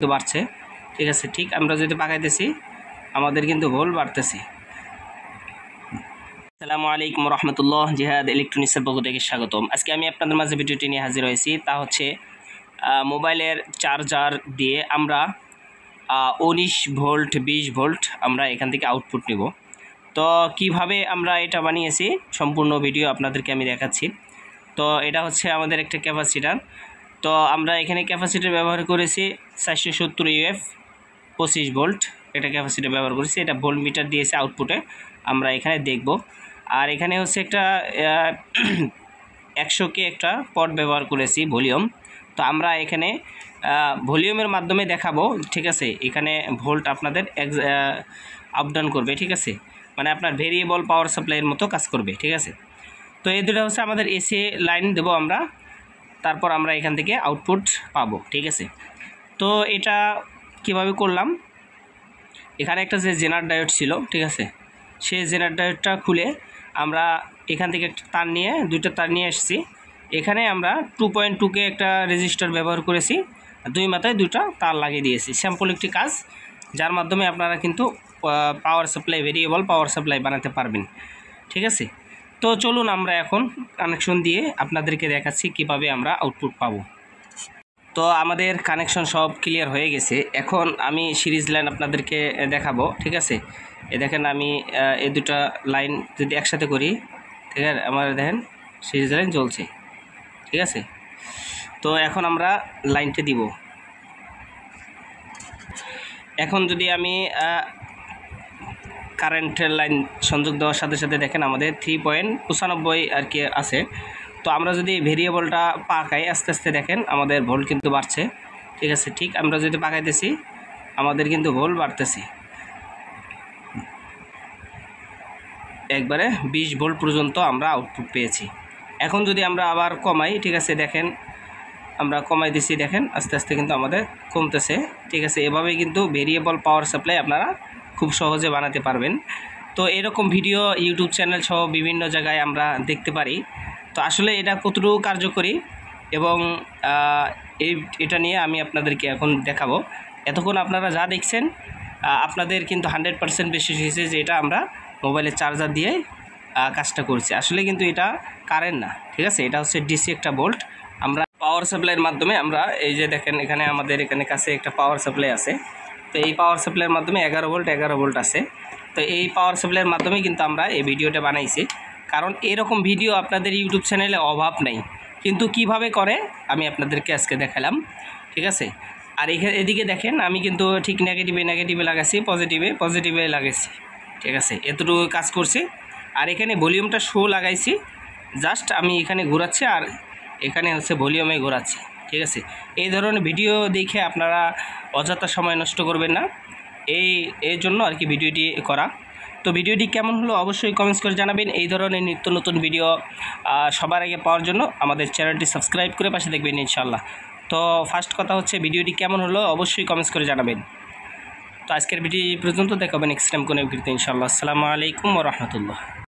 কিন্তু বাড়ছে। ঠিক আছে, ঠিক আমরা যদি পাকাইতেছি আমাদের কিন্তু ভোল্ট বাড়তেছে। আসসালামু আলাইকুম রহমতুল্লাহ, জিহাদ ইলেকট্রনিক্সের পক্ষ থেকে স্বাগতম। আজকে আমি আপনাদের মাঝে ভিডিওটি নিয়ে হাজির হয়েছি, তা হচ্ছে মোবাইলের চার্জার দিয়ে আমরা 19 ভোল্ট 20 ভোল্ট আমরা এখান থেকে আউটপুট নেব। তো কিভাবে আমরা এটা বানিয়েছি সম্পূর্ণ ভিডিও আপনাদেরকে আমি দেখাচ্ছি। তো এটা হচ্ছে আমাদের একটা ক্যাপাসিটার। তো আমরা এখানে ক্যাপাসিটার ব্যবহার করেছি 470 UF 25 ভোল্ট এটা ক্যাপাসিটার ব্যবহার করেছি। এটা ভোল্ট মিটার দিয়েছে আউটপুটে, আমরা এখানে দেখব। আর এখানে হচ্ছে একটা 100K একটা পট ব্যবহার করেছি ভলিউম। তো আমরা এখানে ভলিউমের মাধ্যমে দেখাবো। ঠিক আছে, এখানে ভোল্ট আপনাদের আপ ডাউন করবে। ঠিক আছে, মানে আপনার ভেরিয়েবল পাওয়ার সাপ্লাইয়ের মতো কাজ করবে। ঠিক আছে, তো এই দুটো হচ্ছে আমাদের এসি লাইন দেবো আমরা, তারপর আমরা এখান থেকে আউটপুট পাবো। ঠিক আছে, তো এটা কিভাবে করলাম, এখানে একটা যে জেনার ডায়োড ছিল, ঠিক আছে, সেই জেনার ডায়োডটা খুলে আমরা এখান থেকে একটা তার নিয়ে দুইটা তার নিয়ে এসেছি। এখানে আমরা 2.2K একটা রেজিস্টার ব্যবহার করেছি, দুই মাথায় দুইটা তার লাগিয়ে দিয়েছি। স্যাম্পল একটি কাজ, যার মাধ্যমে আপনারা কিন্তু power supply variable power supply বানাতে পারবেন। ঠিক আছে, তো চলুন আমরা এখন কানেকশন দিয়ে আপনাদেরকে দেখাচ্ছি কিভাবে আমরা আউটপুট পাবো। তো আমাদের কানেকশন সব ক্লিয়ার হয়ে গেছে। এখন আমি সিরিজ লাইন আপনাদেরকে দেখাবো। ঠিক আছে, দেখেন আমি এই দুটা লাইন যদি একসাথে করি, ঠিক আছে, আমার দেখেন সিরিজ লাইন জ্বলছে। ঠিক আছে, তো এখন আমরা লাইনটা দিব। এখন যদি আমি কারেন্টের লাইন সংযোগ দেওয়ার সাথে সাথে দেখেন আমাদের 3.95 আর কি আছে। তো আমরা যদি ভেরিয়েবলটা পাকাই আস্তে আস্তে দেখেন আমাদের ভোল্ট কিন্তু বাড়ছে। ঠিক আছে, ঠিক আমরা যদি পাকাইতেছি আমাদের কিন্তু ভোল্ট বাড়তেছে, একবারে 20 ভোল্ট পর্যন্ত আমরা আউটপুট পেয়েছি। এখন যদি আমরা আবার কমাই, ঠিক আছে, দেখেন আমরা কমাই দিছি, দেখেন আস্তে আস্তে কিন্তু আমাদের কমতেছে। ঠিক আছে, এভাবেই কিন্তু ভেরিয়েবল পাওয়ার সাপ্লাই আপনারা খুব সহজে বানাতে পারবেন। তো এরকম ভিডিও ইউটিউব চ্যানেল সহ বিভিন্ন জায়গায় আমরা দেখতে পারি। তো আসলে এটা কতটুকু কার্যকরী এবং এটা নিয়ে আমি আপনাদেরকে এখন দেখাবো। এতক্ষণ আপনারা যা দেখছেন আপনাদের কিন্তু 100% বেশি হয়েছে যে এটা আমরা মোবাইলের চার্জার দিয়ে কাজটা করছি। আসলে কিন্তু এটা কারেন্ট না, ঠিক আছে, এটা হচ্ছে ডিসি একটা বোল্ট। আমরা পাওয়ার সাপ্লাইয়ের মাধ্যমে আমরা এই যে দেখেন এখানে আমাদের এখানে কাছে একটা পাওয়ার সাপ্লাই আছে। তো এই পাওয়ার সাপ্লাইয়ের মাধ্যমে 11 ভোল্ট আছে। তো এই পাওয়ার সাপ্লাইয়ের মাধ্যমে কিন্তু আমরা এই ভিডিওটা বানাইছি, কারণ এরকম ভিডিও আপনাদের ইউটিউব চ্যানেলে অভাব নেই। কিন্তু কিভাবে করে আমি আপনাদেরকে আজকে দেখালাম। ঠিক আছে, আর এদিকে দেখেন আমি কিন্তু ঠিক নেগেটিভে লাগাচ্ছি, পজিটিভে লাগাইছি। ঠিক আছে, এতটুকু কাজ করছি। আর এখানে ভলিউমটা শো লাগাইছি, জাস্ট আমি এখানে ঘোরাচ্ছি আর এখানে হচ্ছে ভলিউমে ঘোরাচ্ছি। ঠিক আছে, এই ধরনের ভিডিও দেখে আপনারা অযথা সময় নষ্ট করবেন না, এই জন্য আর কি ভিডিওটি করা। তো ভিডিওটি কেমন হলো অবশ্যই কমেন্টস করে জানাবেন। এই ধরনের নিত্য নতুন ভিডিও সবার আগে পাওয়ার জন্য আমাদের চ্যানেলটি সাবস্ক্রাইব করে পাশে দেখবেন ইনশাল্লাহ। তো ফার্স্ট কথা হচ্ছে ভিডিওটি কেমন হলো অবশ্যই কমেন্টস করে জানাবেন। তো আজকের ভিডিও এই পর্যন্ত, দেখাবেন নেক্সট টাইম কোনো ভিডিওতে ইনশাল্লাহ। আসসালামু আলাইকুম ওয়া রাহমাতুল্লাহ।